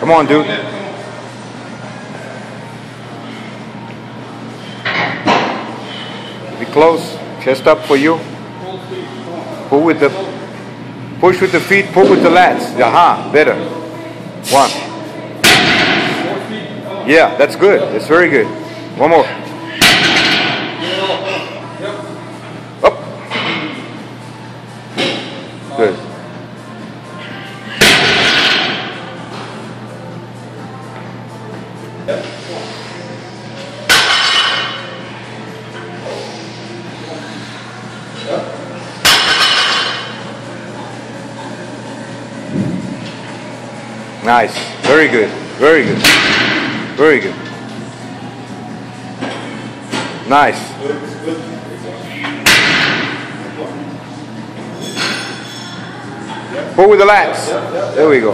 Come on, dude. Be close. Chest up for you. Pull with the push with the feet. Pull with the lats. Aha, better. 1. Yeah, that's good. That's very good. One more. Up. Good. Nice. Very good. Very good. Very good. Nice. Pull with the lats. There we go.